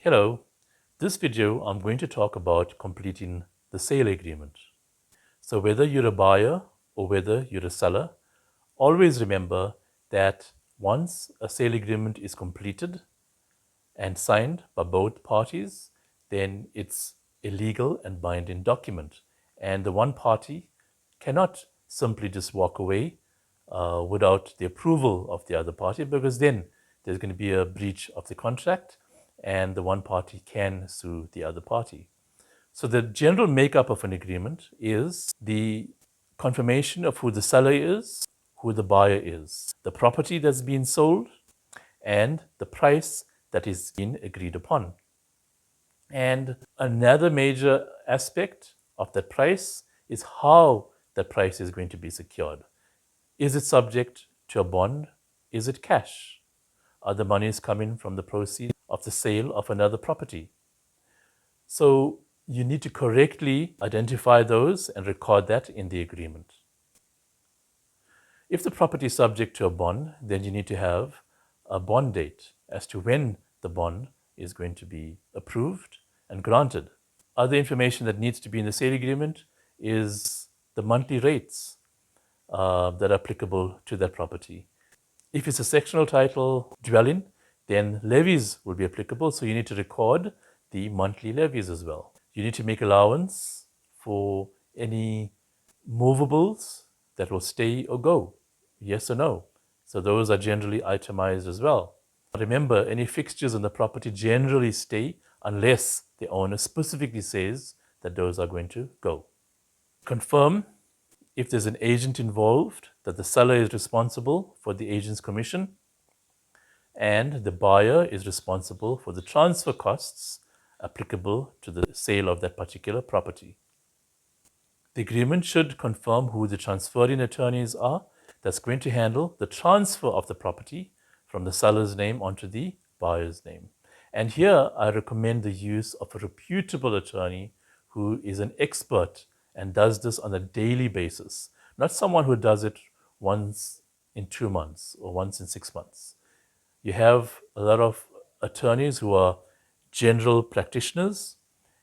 Hello, this video I'm going to talk about completing the sale agreement. So whether you're a buyer or whether you're a seller, always remember that once a sale agreement is completed and signed by both parties, then it's a legal and binding document. And the one party cannot simply just walk away without the approval of the other party, because then there's going to be a breach of the contract and the one party can sue the other party. So the general makeup of an agreement is the confirmation of who the seller is, who the buyer is, the property that's been sold, and the price that is being agreed upon. And another major aspect of that price is how that price is going to be secured. Is it subject to a bond? Is it cash? Are the monies coming from the proceeds of the sale of another property? So you need to correctly identify those and record that in the agreement. If the property is subject to a bond, then you need to have a bond date as to when the bond is going to be approved and granted. Other information that needs to be in the sale agreement is the monthly rates that are applicable to that property. If it's a sectional title dwelling, then levies will be applicable, so you need to record the monthly levies as well. You need to make allowance for any movables that will stay or go, yes or no. So those are generally itemized as well. Remember, any fixtures in the property generally stay unless the owner specifically says that those are going to go. Confirm, if there's an agent involved, that the seller is responsible for the agent's commission and the buyer is responsible for the transfer costs applicable to the sale of that particular property. The agreement should confirm who the transferring attorneys are that's going to handle the transfer of the property from the seller's name onto the buyer's name. And here I recommend the use of a reputable attorney who is an expert and does this on a daily basis, not someone who does it once in 2 months or once in 6 months. You have a lot of attorneys who are general practitioners,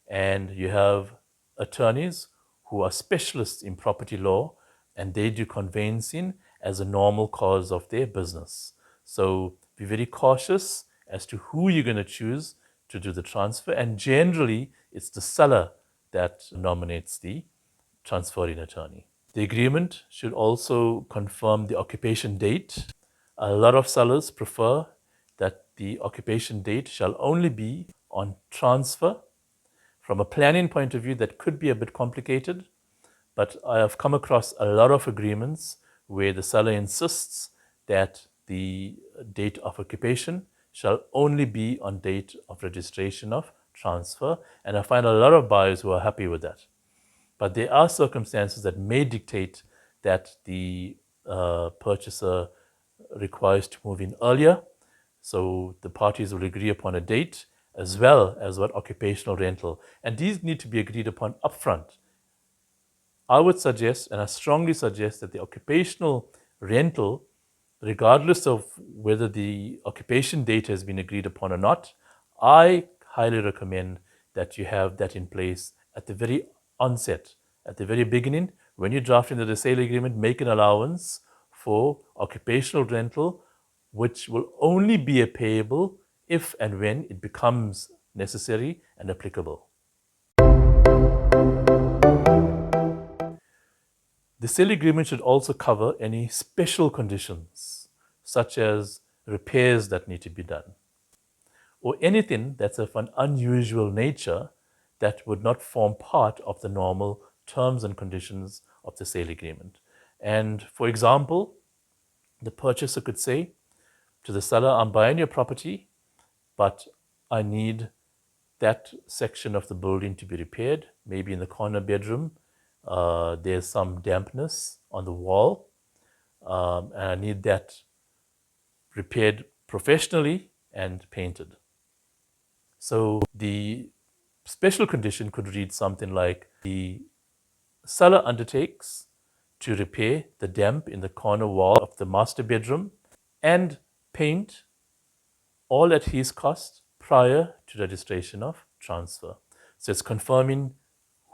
and you have attorneys who are specialists in property law, and they do conveyancing as a normal cause of their business. So be very cautious as to who you're going to choose to do the transfer, and generally it's the seller that nominates the transferring attorney. The agreement should also confirm the occupation date. A lot of sellers prefer that the occupation date shall only be on transfer. From a planning point of view, that could be a bit complicated, but I have come across a lot of agreements where the seller insists that the date of occupation shall only be on date of registration of transfer, and I find a lot of buyers who are happy with that. But there are circumstances that may dictate that the purchaser requires to move in earlier. So the parties will agree upon a date as well as what occupational rental. And these need to be agreed upon upfront. I would suggest, and I strongly suggest, that the occupational rental, regardless of whether the occupation date has been agreed upon or not, I highly recommend that you have that in place at the very onset, at the very beginning. When you draft into the sale agreement, make an allowance for occupational rental, which will only be payable if and when it becomes necessary and applicable. The sale agreement should also cover any special conditions, such as repairs that need to be done, or anything that's of an unusual nature that would not form part of the normal terms and conditions of the sale agreement. And for example, the purchaser could say to the seller, I'm buying your property, but I need that section of the building to be repaired. Maybe in the corner bedroom, there's some dampness on the wall, and I need that repaired professionally and painted. So the special condition could read something like, the seller undertakes to repair the damp in the corner wall of the master bedroom and paint all at his cost prior to registration of transfer. So it's confirming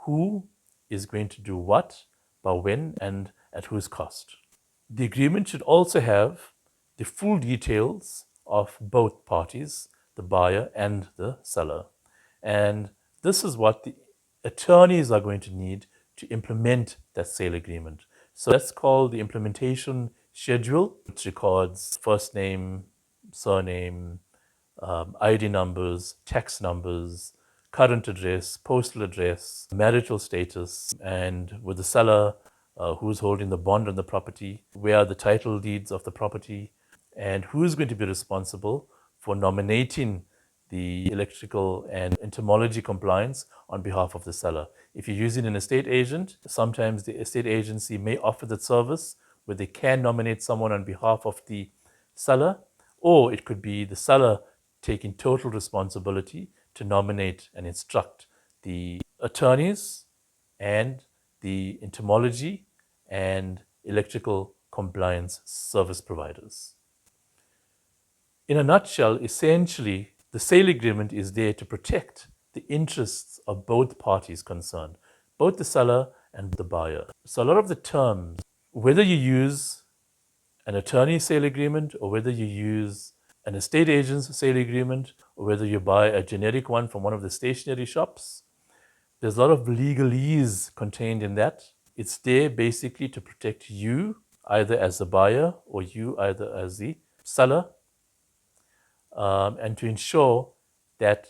who is going to do what, by when, and at whose cost. The agreement should also have the full details of both parties, the buyer and the seller. And this is what the attorneys are going to need to implement that sale agreement. So that's called the implementation schedule, which records first name, surname, ID numbers, tax numbers, current address, postal address, marital status, and with the seller, who's holding the bond on the property, where are the title deeds of the property, and who's going to be responsible for nominating the electrical and entomology compliance on behalf of the seller. If you're using an estate agent, sometimes the estate agency may offer that service where they can nominate someone on behalf of the seller, or it could be the seller taking total responsibility to nominate and instruct the attorneys and the entomology and electrical compliance service providers. In a nutshell, essentially, the sale agreement is there to protect the interests of both parties concerned, both the seller and the buyer. So a lot of the terms, whether you use an attorney sale agreement or whether you use an estate agent's sale agreement or whether you buy a generic one from one of the stationery shops, there's a lot of legalese contained in that. It's there basically to protect you either as the buyer or you either as the seller, and to ensure that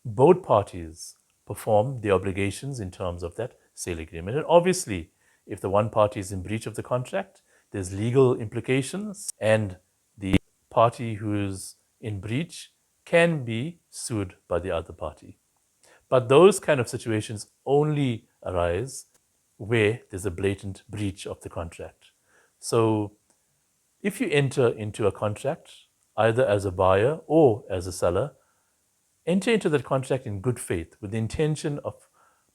both parties perform the obligations in terms of that sale agreement. And obviously, if the one party is in breach of the contract, there's legal implications, and the party who's in breach can be sued by the other party. But those kind of situations only arise where there's a blatant breach of the contract. So if you enter into a contract, either as a buyer or as a seller, enter into that contract in good faith with the intention of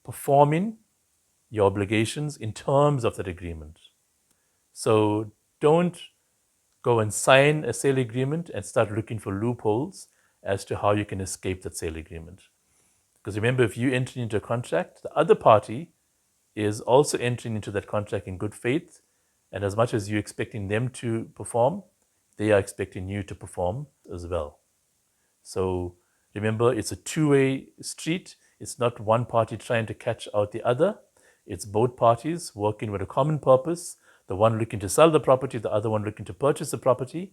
performing your obligations in terms of that agreement. So don't go and sign a sale agreement and start looking for loopholes as to how you can escape that sale agreement. Because remember, if you enter into a contract, the other party is also entering into that contract in good faith. And as much as you're expecting them to perform, they are expecting you to perform as well. So remember, it's a two-way street. It's not one party trying to catch out the other. It's both parties working with a common purpose, the one looking to sell the property, the other one looking to purchase the property.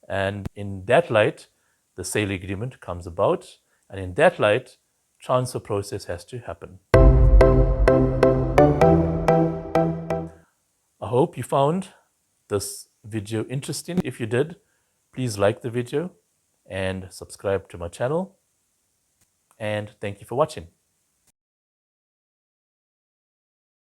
And in that light, the sale agreement comes about. And in that light, transfer process has to happen. I hope you found this video interesting. If you did, please like the video and subscribe to my channel. And thank you for watching.